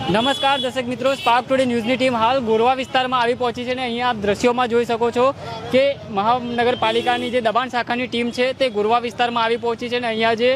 નમસ્કાર દર્શક મિત્રો, સ્પાર્ક ટુડે ન્યૂઝની ટીમ હાલ ગોરવા વિસ્તારમાં આવી પહોંચી છે અને અહીંયા આપ દ્રશ્યોમાં જોઈ શકો છો કે મહાનગરપાલિકાની જે દબાણ શાખાની ટીમ છે તે ગોરવા વિસ્તારમાં આવી પહોંચી છે અને અહીંયા જે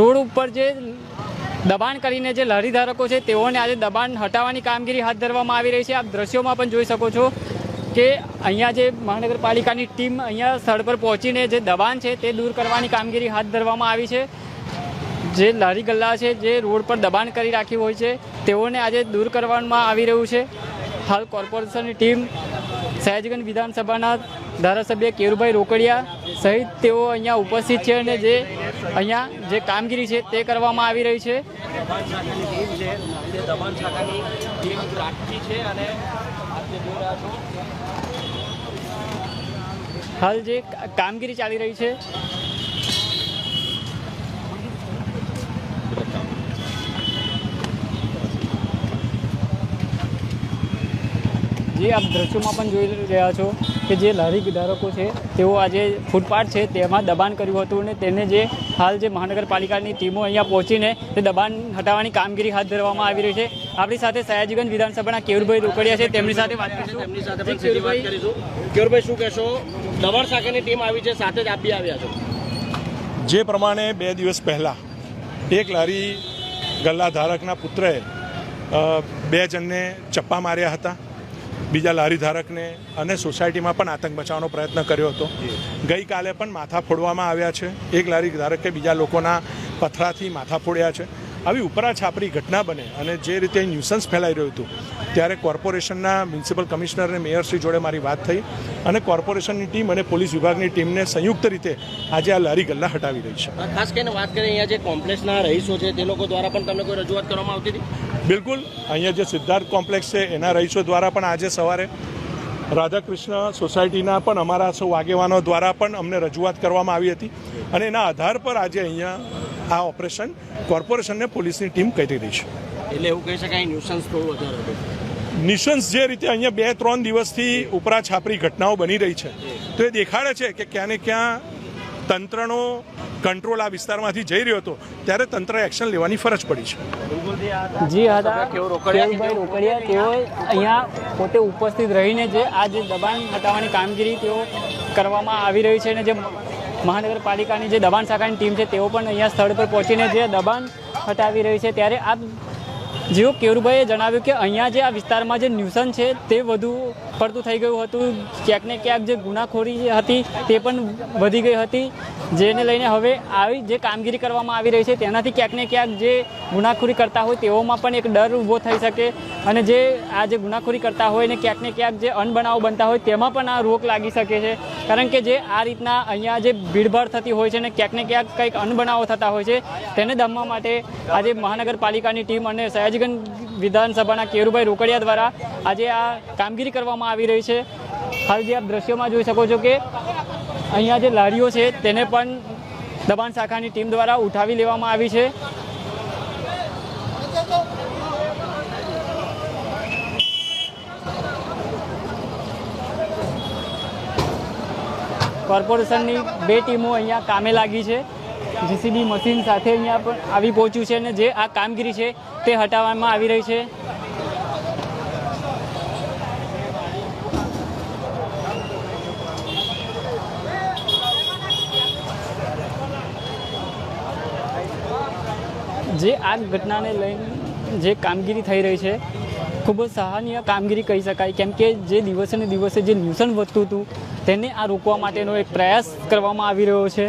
રોડ ઉપર જે દબાણ કરીને જે લારી ધારકો છે તેઓને આજે દબાણ હટાવવાની કામગીરી હાથ ધરવામાં આવી રહી છે। આપ દ્રશ્યોમાં પણ જોઈ શકો છો કે અહીંયા જે મહાનગરપાલિકાની ટીમ અહીંયા સ્થળ પર પહોંચીને જે દબાણ છે તે દૂર કરવાની કામગીરી હાથ ધરવામાં આવી છે। જે લારી ગલ્લા છે જે રોડ પર દબાણ કરી રાખ્યું હોય છે તેઓને આજે દૂર કરવામાં આવી રહ્યું છે। હાલ કોર્પોરેશનની ટીમ સયાજીગંજ વિધાનસભાના ધારાસભ્ય કેરુભાઈ રોકડિયા સહિત તેઓ અહીંયા ઉપસ્થિત છે અને જે અહીંયા જે કામગીરી છે તે કરવામાં આવી રહી છે। હાલ જે કામગીરી ચાલી રહી છે જે આપ દ્રશ્યોમાં પણ જોઈ રહ્યા છો કે જે લારી ધારકો છે તેઓ આજે ફૂટપાથ છે તેમાં દબાણ કર્યું હતું અને તેને જે હાલ જે મહાનગરપાલિકાની ટીમો અહીંયા પહોંચીને તે દબાણ હટાવવાની કામગીરી હાથ ધરવામાં આવી રહી છે। આપણી સાથે સયાજીગંજ વિધાનસભાના કેરુભાઈ રોકડિયા છે, તેમની સાથે વાત કરીશું। કેરુભાઈ, શું કહેશો? દબાણ શાખાની ટીમ આવી છે, સાથે જ આપ બી આવ્યા છો। જે પ્રમાણે 2 દિવસ પહેલાં એક લારી ગલ્લા ધારકના પુત્રએ 2 જણને ચપ્પા માર્યા હતા, બીજા લારી ધારકને અને સોસાયટીમાં પણ આતંક મચાવવાનો પ્રયત્ન કર્યો હતો। ગઈકાલે પણ માથા ફોડવામાં આવ્યા છે। એક લારી ધારકે બીજા લોકોના પથરાથી માથા ફોડ્યા છે। આવી ઉપરા છાપરી ઘટના બને અને જે રીતે ન્યુસન્સ ફેલાઈ રહ્યું હતું ત્યારે કોર્પોરેશનના મ્યુનિસિપલ કમિશનર અને મેયરશ્રી જોડે મારી વાત થઈ અને કોર્પોરેશનની ટીમ અને પોલીસ વિભાગની ટીમને સંયુક્ત રીતે આજે આ લારી ગલ્લા હટાવી રહી છે। ખાસ કરીને વાત કરીએ અહીંયા જે કોમ્પ્લેક્સના રહીશો છે તે લોકો દ્વારા પણ તમને કોઈ રજૂઆત કરવામાં આવતી હતી? બિલકુલ, અહીંયા જે સિદ્ધાર્થ કોમ્પ્લેક્સ છે એના રહીશો દ્વારા પણ આજે સવારે રાધાકૃષ્ણ સોસાયટીના પણ અમારા સૌ આગેવાનો દ્વારા પણ અમને રજૂઆત કરવામાં આવી હતી અને એના આધાર પર આજે અહીંયા આ ઓપરેશન કોર્પોરેશનને પોલીસની ટીમ કરી રહી છે। એટલે એવું કહી શકાય ન્યુસન્સ થોડું વધારે હતું? નિશંસ જે રીતે અહીંયા 2-3 દિવસથી ઉપરા છાપરી ઘટનાઓ બની રહી છે તો એ દેખાડે છે કે ક્યાં ને ક્યાં તંત્રનો કંટ્રોલ આ વિસ્તારમાંથી જઈ રહ્યો હતો ત્યારે તંત્રએ એક્શન લેવાની ફરજ પડી છે। જી હા, કેરુભાઈ રોકડિયા તેઓ અહીંયા પોતે ઉપસ્થિત રહીને જે આ જે દબાણ હટાવવાની કામગીરી તેઓ કરવામાં આવી રહી છે અને જે મહાનગરપાલિકાની જે દબાણ શાખાની ટીમ છે તેઓ પણ અહીંયા સ્થળ પર પહોંચીને જે દબાણ હટાવી રહી છે। ત્યારે આ જેઓ કેરુભાઈએ જણાવ્યું કે અહીંયા જે આ વિસ્તારમાં જે ન્યુસન્સ છે તે વધુ પડતું થઈ ગયું હતું, ક્યાંક ને ક્યાંક જે ગુનાખોરી હતી તે પણ વધી ગઈ હતી, જેને લઈને હવે આવી જે કામગીરી કરવામાં આવી રહી છે તેનાથી ક્યાંક ને ક્યાંક જે ગુનાખોરી કરતા હોય તેઓમાં પણ એક ડર ઊભો થઈ શકે અને જે આ જે ગુનાખોરી કરતા હોય ને ક્યાંક ને ક્યાંક જે અનબનાવ બનતા હોય તેમાં પણ આ રોક લાગી શકે છે। કારણ કે જે આ રીતના અહીંયા જે ભીડભાડ થતી હોય છે ને ક્યાંક ને ક્યાંક કંઈક અનબનાવો થતા હોય છે તેને દમવા માટે આજે મહાનગરપાલિકાની ટીમ અને સયાજીગંજ વિધાનસભાના કેરુભાઈ રોકડિયા દ્વારા આજે આ કામગીરી કરવામાં આવી રહી છે। હાલ જે આપ દ્રશ્યોમાં જોઈ શકો છો કે અહીંયા જે લારીઓ છે તેને પણ દબાણ શાખાની ટીમ દ્વારા ઉઠાવી લેવામાં આવી છે। કોર્પોરેશનની 2 ટીમો અહીંયા કામે લાગી છે, જીસીબી મશીન સાથે અહીંયા પણ આવી પહોંચ્યું છે અને જે આ કામગીરી છે તે હટાવવામાં આવી રહી છે। જે આ ઘટનાને લઈને જે કામગીરી થઈ રહી છે ખૂબ જ સરાહનીય કામગીરી કહી શકાય, કેમ કે જે દિવસે ને દિવસે જે ન્યુસન્સ વધતું હતું તેને આ રોકવા માટેનો એક પ્રયાસ કરવામાં આવી રહ્યો છે।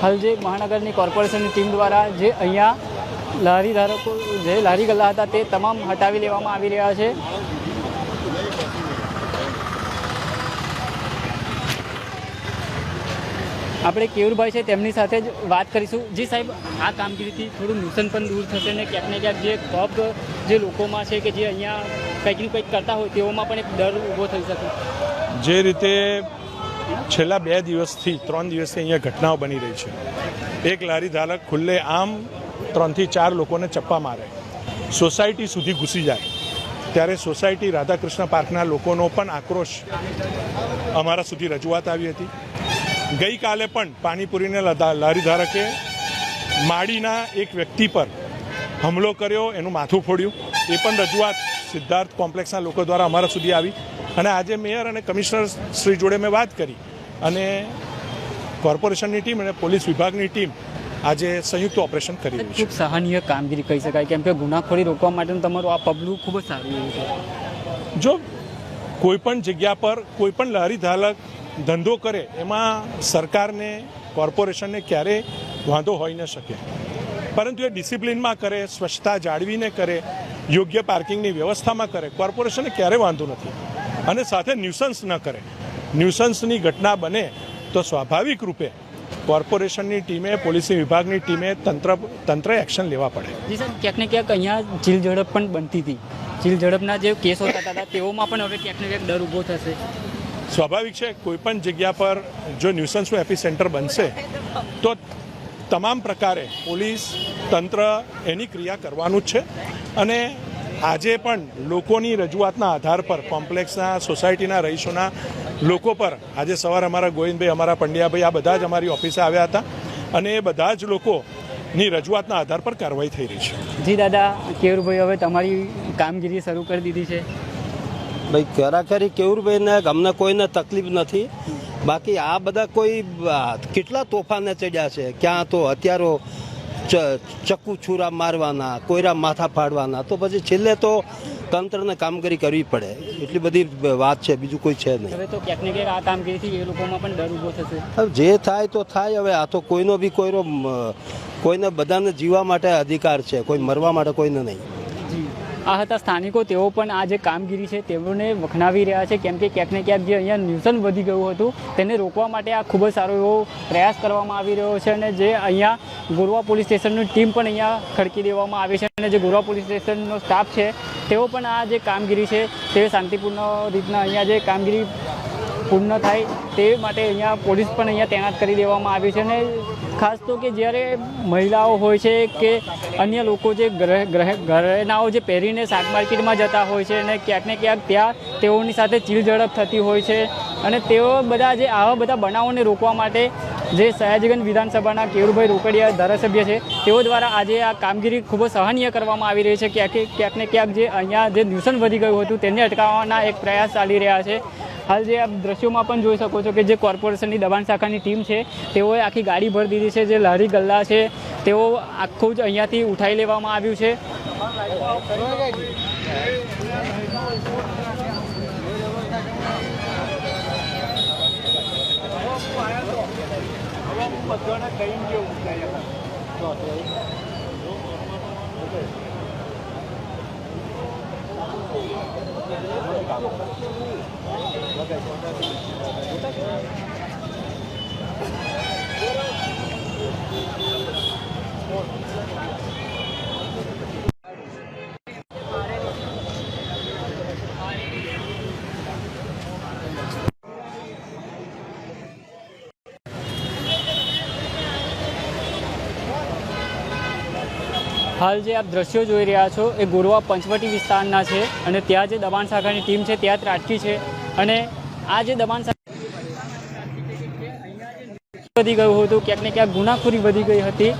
હાલ જે મહાનગરની કોર્પોરેશનની ટીમ દ્વારા જે અહીંયા લારી ધારકો જે લારી ગલ્લા હતા તે તમામ હટાવી લેવામાં આવી રહ્યા છે. આપણે કેયુરભાઈ છે તેમની સાથે જ વાત કરીશું. જી સાહેબ, આ કામગીરીથી થોડું નુકસાન પણ દૂર થશે ને ક્યાંક ને ક્યાંક જે ખોફ જે લોકોમાં છે કે જે અહીંયા કંઈક ને કંઈક કરતા હોય તેઓમાં પણ એક ડર ઊભો થઈ શકે. જે રીતે છેલ્લા 2 દિવસથી 3 દિવસથી અહીંયા ઘટનાઓ બની રહી છે. એક લારી ધારક ખુલ્લે આમ 3 થી 4 લોકોને ચપ્પા મારે, સોસાયટી સુધી ઘૂસી જાય, ત્યારે સોસાયટી રાધાકૃષ્ણ પાર્કના લોકોનો પણ આક્રોશ અમારા સુધી રજૂઆત આવી હતી. ગઈકાલે પણ પાણીપુરીને લારી ધારકે માળીના એક વ્યક્તિ પર હુમલો કર્યો, એનું માથું ફોડ્યું. એ પણ રજૂઆત સિદ્ધાર્થ કોમ્પ્લેક્સના લોકો દ્વારા અમારા સુધી આવી. અને આજે મેયર અને કમિશનર શ્રી જોડે મેં વાત કરી અને કોર્પોરેશનની ટીમ અને પોલીસ વિભાગની ટીમ આજે સંયુક્ત ઓપરેશન કરી રહી છે. ખૂબ સહનીય કામગીરી કહી શકાય, કેમ કે ગુનાખોરી રોકવા માટેનું તમારું આ પગલું ખૂબ જ સારું એવું છે. જો કોઈપણ જગ્યા પર કોઈપણ લારી ધારક ધંધો કરે એમાં સરકારને કોર્પોરેશનને ક્યારેય વાંધો હોઈ ન શકે, પરંતુ એ ડિસિપ્લિનમાં કરે, સ્વચ્છતા જાળવીને કરે, યોગ્ય પાર્કિંગની વ્યવસ્થામાં કરે, કોર્પોરેશનને ક્યારેય વાંધો નથી. અને સાથે ન્યુસન્સ ન કરે. ન્યુસન્સની ઘટના બને તો સ્વાભાવિક રૂપે કોર્પોરેશનની ટીમે, પોલીસ વિભાગની ટીમે તંત્ર એક્શન લેવા પડે. જી સર, ક્યાંક ને ક્યાંક અહીંયા ચીલ ઝડપ પણ બનતી હતી. ચીલ ઝડપના જે કેસો થતા હતા તેઓમાં પણ હવે ક્યાંક ને ક્યાંક ડર ઊભો થશે. સ્વાભાવિક છે, કોઈપણ જગ્યા પર જો ન્યુસન્સનું એપી સેન્ટર બનશે તો તમામ પ્રકારે પોલીસ તંત્ર એની ક્રિયા કરવાનું જ છે. અને આજે પણ લોકોની રજૂઆતના આધાર પર કોમ્પ્લેક્સના, સોસાયટીના રહીશોના લોકો પર આજે સવારે અમારા ગોવિંદભાઈ, અમારા પંડ્યાભાઈ આ બધા જ અમારી ઓફિસે આવ્યા હતા અને એ બધા જ લોકોની રજૂઆતના આધાર પર કાર્યવાહી થઈ રહી છે. જી દાદા, કેયુરભાઈ હવે તમારી કામગીરી શરૂ કરી દીધી છે. ભાઈ ખરેખર કેવુરભાઈને અમને કોઈને તકલીફ નથી. બાકી આ બધા કોઈ કેટલા તોફાને ચડ્યા છે, ક્યાં તો હથિયારો, ચક્કુ છૂરા મારવાના, કોયરા માથા ફાડવાના, તો પછી છેલ્લે તો તંત્રને કામગીરી કરવી પડે, એટલી બધી વાત છે, બીજું કોઈ છે નહીં. હવે તો ક્યાંક ને ક્યાંક આ કામગીરીથી એ લોકોમાં પણ ડર ઊભો થશે. હવે જે થાય તો થાય. હવે આ તો કોઈનો બી કોઈને બધાને જીવવા માટે અધિકાર છે, કોઈ મરવા માટે કોઈને નહીં. જી, આ હતા સ્થાનિકો. તેઓ પણ આ જે કામગીરી છે તેઓને વખણાવી રહ્યા છે, કેમ કે ક્યાંક ને ક્યાંક જે અહીંયા ન્યુસન્સ વધી ગયું હતું તેને રોકવા માટે આ ખૂબ જ સારો એવો પ્રયાસ કરવામાં આવી રહ્યો છે. અને જે અહીંયા ગોરવા પોલીસ સ્ટેશનની ટીમ પણ અહીંયા ખડકી દેવામાં આવી છે અને જે ગોરવા પોલીસ સ્ટેશનનો સ્ટાફ છે તેઓ પણ આ જે કામગીરી છે તે શાંતિપૂર્ણ રીતના અહીંયા જે કામગીરી પૂર્ણ થાય તે માટે અહીંયા પોલીસ પણ અહીંયા તૈનાત કરી દેવામાં આવી છે. અને ખાસ તો કે જ્યારે મહિલાઓ હોય છે કે અન્ય લોકો જે ઘરેણાઓ જે પહેરીને શાક માર્કેટમાં જતા હોય છે અને ક્યાંક ને ક્યાંક ત્યાં તેઓની સાથે ચીલ ઝડપ થતી હોય છે. અને તેઓ બધા જે આવા બધા બનાવોને રોકવા માટે જે સયાજીગંજ વિધાનસભાના કેયુરભાઈ રોકડિયા ધારાસભ્ય છે તેઓ દ્વારા આજે આ કામગીરી ખૂબ જ સહનીય કરવામાં આવી રહી છે. ક્યાંક ને ક્યાંક જે અહીંયા જે ન્યુસન્સ વધી ગયું હતું તેને અટકાવવાના એક પ્રયાસ ચાલી રહ્યા છે. હાલ જે આપ દ્રશ્યોમાં પણ જોઈ શકો છો કે જે કોર્પોરેશનની દબાણ શાખાની ટીમ છે તેઓએ આખી ગાડી ભરી દીધી છે. જે લારી ગલ્લા છે તેઓ આખું જ અહીંયાથી ઉઠાવી લેવામાં આવ્યું છે. હાલ જે આપ દ્રશ્યો જોઈ રહ્યા છો એ ગોરવા પંચવટી વિસ્તારના છે અને ત્યાં જે દબાણ શાખાની ટીમ છે ત્યાં ત્રાટકી છે. અને આ જે દબાણ શાખા વધી ગયું હતું, ક્યાંક ને ક્યાંક ગુનાખોરી વધી ગઈ હતી,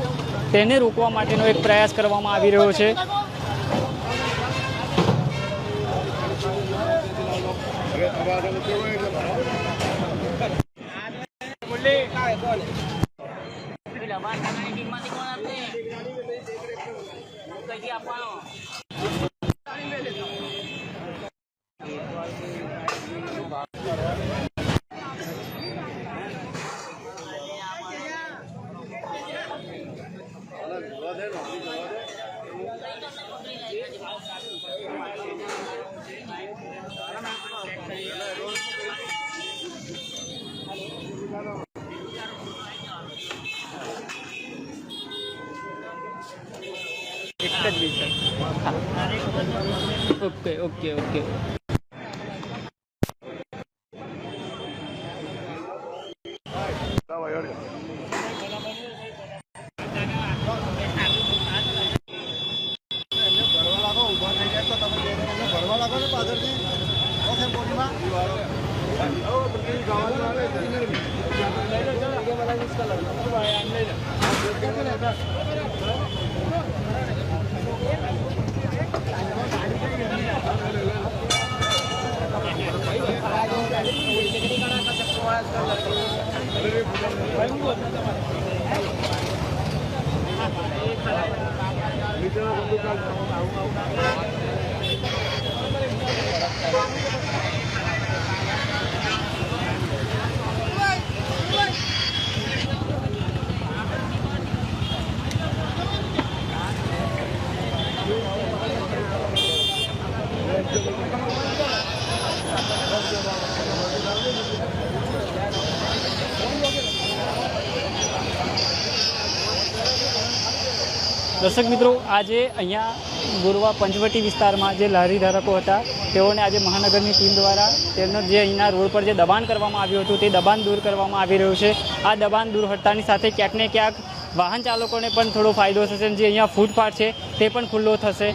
તેને રોકવા માટેનો એક પ્રયાસ કરવામાં આવી રહ્યો છે. એક જ વિષય. હા ઓકે ઓકે ઓકે. દર્શક મિત્રો, આજે અહીંયા ગોરવા પંચવટી વિસ્તારમાં જે લારી ધારકો હતા તેઓને આજે મહાનગરની ટીમ દ્વારા તેમનો જે અહીંના રોડ પર જે દબાણ કરવામાં આવ્યું હતું તે દબાણ દૂર કરવામાં આવી રહ્યું છે. આ દબાણ દૂર હટતાની સાથે ક્યાંક ને ક્યાંક વાહન ચાલકોને પણ થોડો ફાયદો થશે. જે અહીંયા ફૂટપાથ છે તે પણ ખુલ્લો થશે.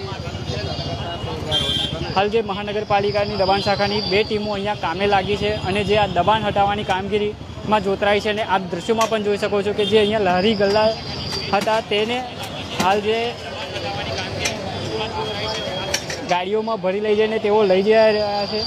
હાલ જે મહાનગરપાલિકાની દબાણ શાખાની 2 ટીમો અહીંયા કામે લાગી છે અને જે આ દબાણ હટાવવાની કામગીરીમાં જોતરાઈ છે. અને આપ દૃશ્યોમાં પણ જોઈ શકો છો કે જે અહીંયા લારી ગલ્લા હતા તેને હાલ જે ગાડીઓમાં ભરી લઈ જઈને તેઓ લઈ જઈ રહ્યા છે.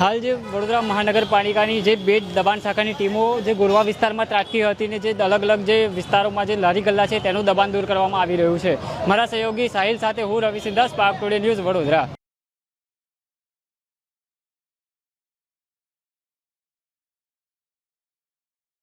હાલ જે વડોદરા મહાનગરપાલિકાની જે 2 દબાણ શાખાની ટીમો જે ગોરવા વિસ્તારમાં ત્રાટકી હતી ને જે અલગ અલગ જે વિસ્તારોમાં જે લારી ગલ્લા છે તેનું દબાણ દૂર કરવામાં આવી રહ્યું છે. મારા સહયોગી સાહિલ સાથે હું Ravi Sindha, spark today news, Vadodara.